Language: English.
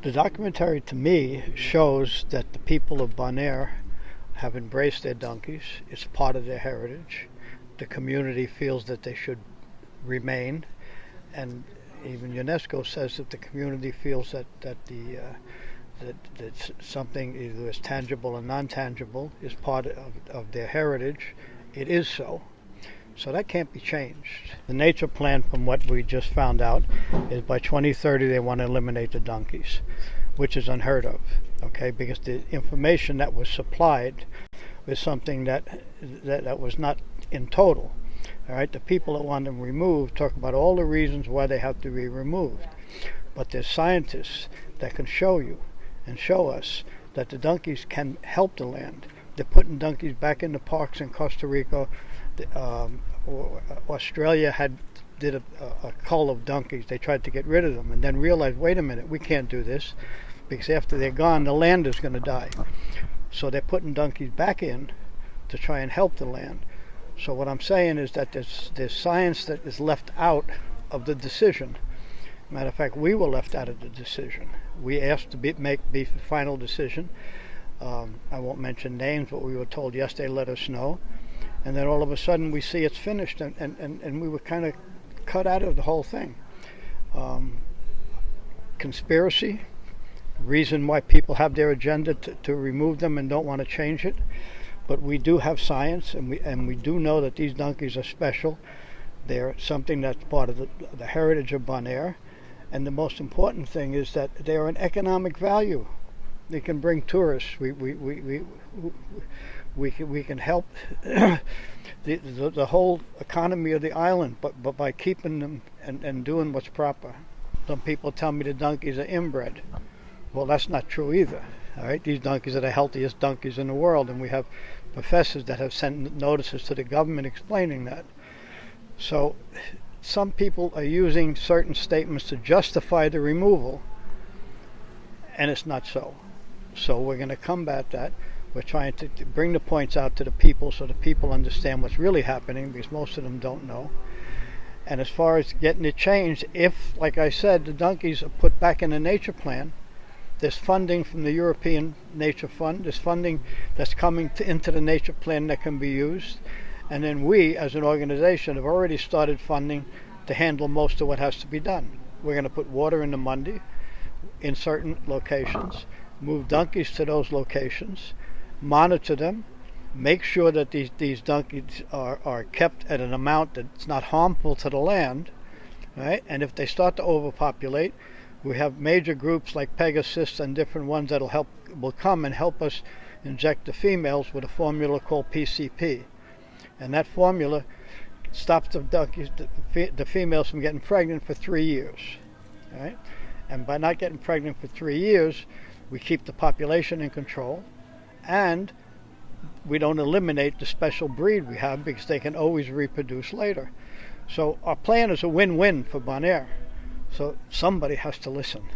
The documentary, to me, shows that the people of Bonaire have embraced their donkeys. It's part of their heritage. The community feels that they should remain, and even UNESCO says that the community feels that something either is tangible or non-tangible is part of their heritage. It is so. So that can't be changed. The nature plan, from what we just found out, is by 2030 they want to eliminate the donkeys, which is unheard of, okay? Because the information that was supplied was something that was not in total. All right, the people that want them removed talk about all the reasons why they have to be removed, but there's scientists that can show you and show us that the donkeys can help the land. They're putting donkeys back in the parks in Costa Rica. Australia did a cull of donkeys. They tried to get rid of them and then realized, wait a minute, we can't do this, because after they're gone, the land is going to die. So they're putting donkeys back in to try and help the land. So what I'm saying is that there's science that is left out of the decision. Matter of fact, we were left out of the decision. We asked to make the final decision. I won't mention names, but we were told, yes, they let us know. And then all of a sudden we see it's finished, and we were kind of cut out of the whole thing. Conspiracy, reason why people have their agenda to remove them and don't want to change it. But we do have science, and we do know that these donkeys are special. They're something that's part of the heritage of Bonaire. And the most important thing is that they are an economic value. They can bring tourists. We can help the whole economy of the island, but by keeping them and doing what's proper. Some people tell me the donkeys are inbred. Well, that's not true either. All right, these donkeys are the healthiest donkeys in the world, and we have professors that have sent notices to the government explaining that. So some people are using certain statements to justify the removal, and it's not so. So we're going to combat that. We're trying to bring the points out to the people so the people understand what's really happening, because most of them don't know. And as far as getting it changed, if, like I said, the donkeys are put back in the nature plan, there's funding from the European Nature Fund, there's funding that's coming into the nature plan that can be used. And then we, as an organization, have already started funding to handle most of what has to be done. We're going to put water in the Mundi in certain locations, move donkeys to those locations, monitor them, make sure that these donkeys are kept at an amount that's not harmful to the land, right? And if they start to overpopulate, we have major groups like Pegasus and different ones will come and help us inject the females with a formula called PCP. And that formula stops the donkeys, the females, from getting pregnant for 3 years. Right? And by not getting pregnant for 3 years, we keep the population in control, and we don't eliminate the special breed we have, because they can always reproduce later. So our plan is a win-win for Bonaire. So somebody has to listen.